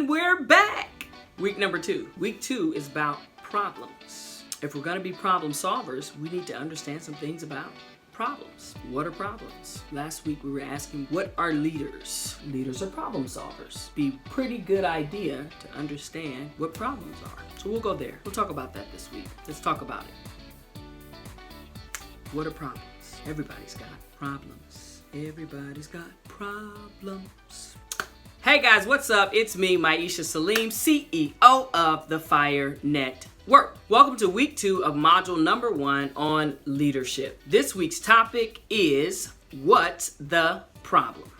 everyone, we're back. Week number 2. Week 2 is about problems. If we're going to be problem solvers, we need to understand some things about problems. What are problems? Last week we were asking, what are leaders? Leaders are problem solvers. Be pretty good idea to understand what problems are. So we'll go there. We'll talk about that this week. Let's talk about it. What are problems? Everybody's got problems. Everybody's got problems. Hey guys, what's up? It's me, Maisha Salim, CEO of the Fire Network. Welcome to week 2 of module number 1 on leadership. This week's topic is, what's the problem?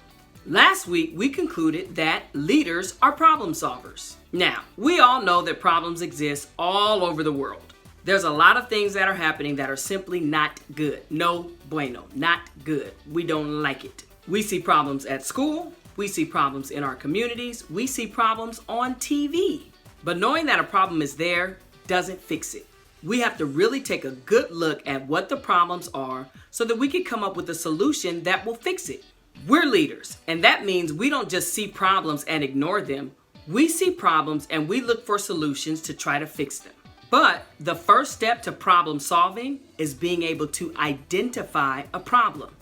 Last week, we concluded that leaders are problem solvers. Now, we all know that problems exist all over the world. There's a lot of things that are happening that are simply not good. No bueno, not good. We don't like it. We see problems at school. We see problems in our communities. We see problems on TV. But knowing that a problem is there doesn't fix it. We have to really take a good look at what the problems are so that we can come up with a solution that will fix it. We're leaders, and that means we don't just see problems and ignore them. We see problems and we look for solutions to try to fix them. But the first step to problem solving is being able to identify a problem.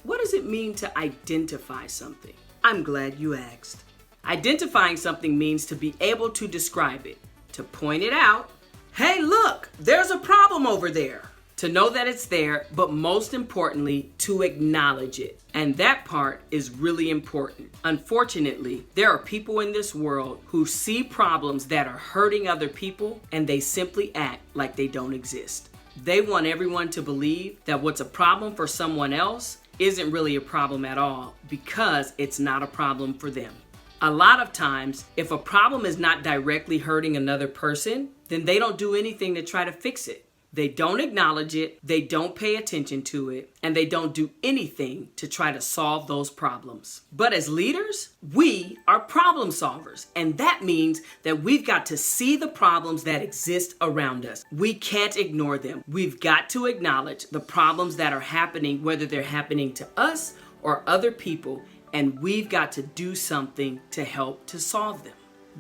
What does it mean to identify something? I'm glad you asked. Identifying something means to be able to describe it, to point it out. Hey, look, there's a problem over there. To know that it's there, but most importantly, to acknowledge it. And that part is really important. Unfortunately, there are people in this world who see problems that are hurting other people and they simply act like they don't exist. They want everyone to believe that what's a problem for someone else isn't really a problem at all because it's not a problem for them. A lot of times, if a problem is not directly hurting another person, then they don't do anything to try to fix it. They don't acknowledge it, they don't pay attention to it, and they don't do anything to try to solve those problems. But as leaders, we are problem solvers, and that means that we've got to see the problems that exist around us. We can't ignore them. We've got to acknowledge the problems that are happening, whether they're happening to us or other people, and we've got to do something to help to solve them.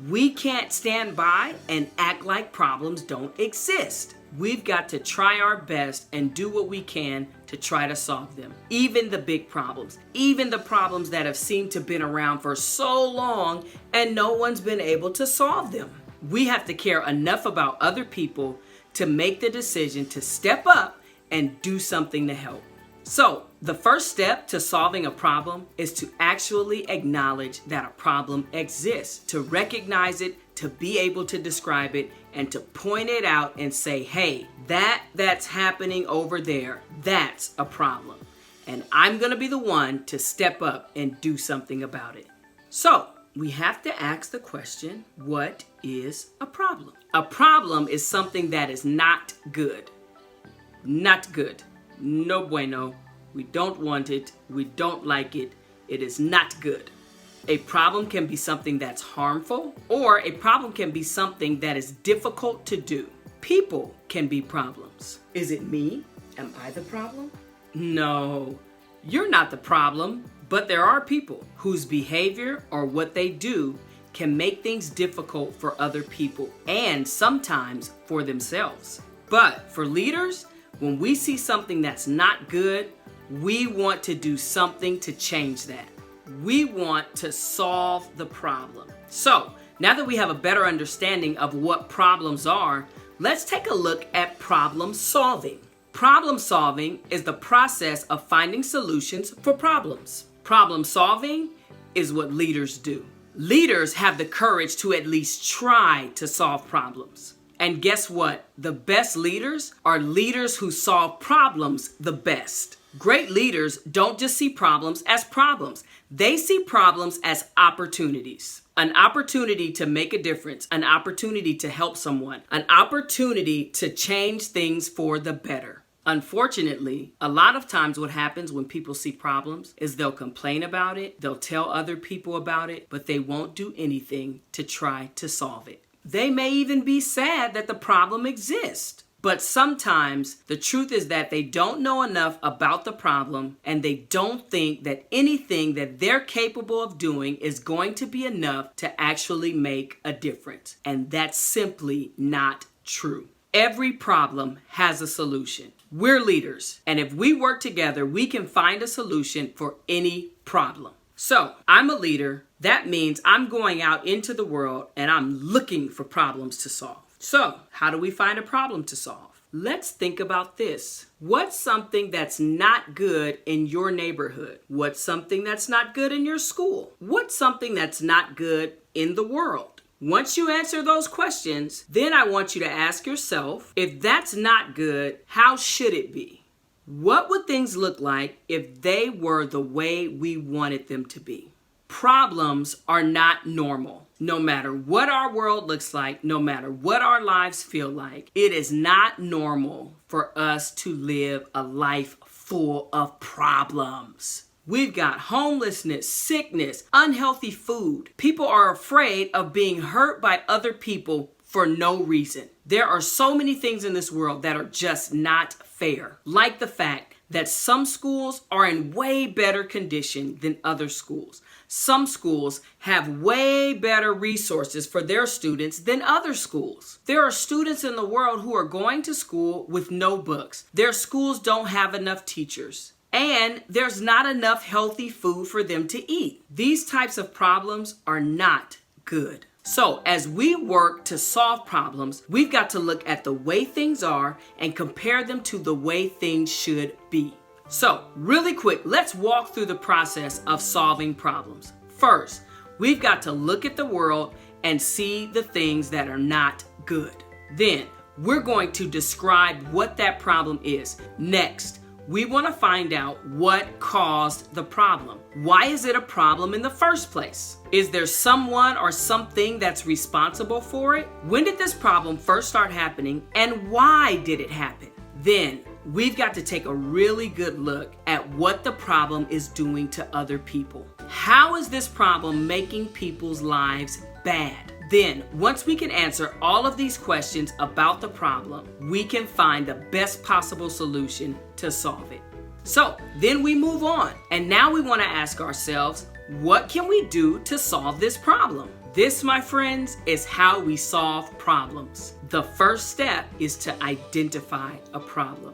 We can't stand by and act like problems don't exist. We've got to try our best and do what we can to try to solve them. Even the big problems, even the problems that have seemed to have been around for so long and no one's been able to solve them. We have to care enough about other people to make the decision to step up and do something to help. So, the first step to solving a problem is to actually acknowledge that a problem exists, to recognize it, to be able to describe it, and to point it out and say, hey, that's happening over there, that's a problem. And I'm going to be the one to step up and do something about it. So, we have to ask the question, what is a problem? A problem is something that is not good. Not good. No bueno. We don't want it. We don't like it. It is not good. A problem can be something that's harmful, or a problem can be something that is difficult to do. People can be problems. Is it me? Am I the problem? No, you're not the problem, but there are people whose behavior or what they do can make things difficult for other people and sometimes for themselves. But for leaders, when we see something that's not good, we want to do something to change that. We want to solve the problem. So, now that we have a better understanding of what problems are, let's take a look at problem solving. Problem solving is the process of finding solutions for problems. Problem solving is what leaders do. Leaders have the courage to at least try to solve problems. And guess what? The best leaders are leaders who solve problems the best. Great leaders don't just see problems as problems. They see problems as opportunities. An opportunity to make a difference, an opportunity to help someone, an opportunity to change things for the better. Unfortunately, a lot of times what happens when people see problems is they'll complain about it, they'll tell other people about it, but they won't do anything to try to solve it. They may even be sad that the problem exists. But sometimes the truth is that they don't know enough about the problem, and they don't think that anything that they're capable of doing is going to be enough to actually make a difference. And that's simply not true. Every problem has a solution. We're leaders, and if we work together, we can find a solution for any problem. So, I'm a leader. That means I'm going out into the world and I'm looking for problems to solve. So, how do we find a problem to solve? Let's think about this. What's something that's not good in your neighborhood? What's something that's not good in your school? What's something that's not good in the world? Once you answer those questions, then I want you to ask yourself, if that's not good, how should it be? What would things look like if they were the way we wanted them to be? Problems are not normal. No matter what our world looks like, no matter what our lives feel like, it is not normal for us to live a life full of problems. We've got homelessness, sickness, unhealthy food. People are afraid of being hurt by other people for no reason. There are so many things in this world that are just not fair, like the fact that some schools are in way better condition than other schools. Some schools have way better resources for their students than other schools. There are students in the world who are going to school with no books. Their schools don't have enough teachers. And there's not enough healthy food for them to eat. These types of problems are not good. So as we work to solve problems, we've got to look at the way things are and compare them to the way things should be. So really quick, let's walk through the process of solving problems. First, we've got to look at the world and see the things that are not good. Then we're going to describe what that problem is. Next, we want to find out what caused the problem. Why is it a problem in the first place? Is there someone or something that's responsible for it? When did this problem first start happening, and why did it happen? Then we've got to take a really good look at what the problem is doing to other people. How is this problem making people's lives bad? Then, once we can answer all of these questions about the problem, we can find the best possible solution to solve it. So, then we move on. And now we want to ask ourselves, what can we do to solve this problem? This, my friends, is how we solve problems. The first step is to identify a problem.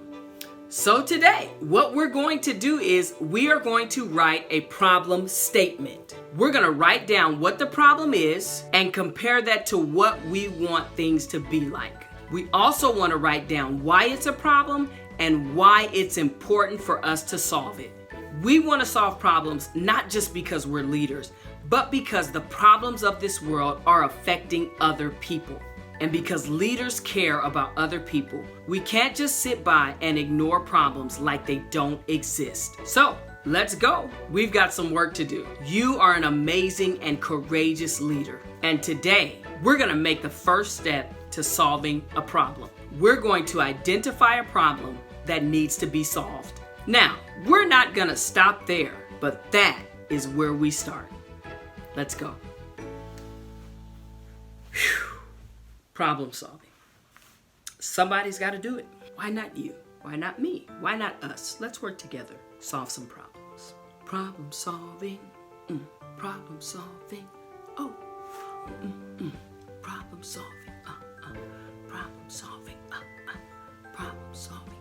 So today, what we're going to do is we are going to write a problem statement. We're going to write down what the problem is and compare that to what we want things to be like. We also want to write down why it's a problem and why it's important for us to solve it. We want to solve problems not just because we're leaders, but because the problems of this world are affecting other people. And because leaders care about other people, we can't just sit by and ignore problems like they don't exist. So, let's go. We've got some work to do. You are an amazing and courageous leader. And today, we're going to make the first step to solving a problem. We're going to identify a problem that needs to be solved. Now, we're not going to stop there, but that is where we start. Let's go. Whew. Problem solving. Somebody's got to do it. Why not you? Why not me? Why not us? Let's work together. Solve some problems. Problem solving. Problem solving. Oh. Problem solving. Problem solving. Problem solving.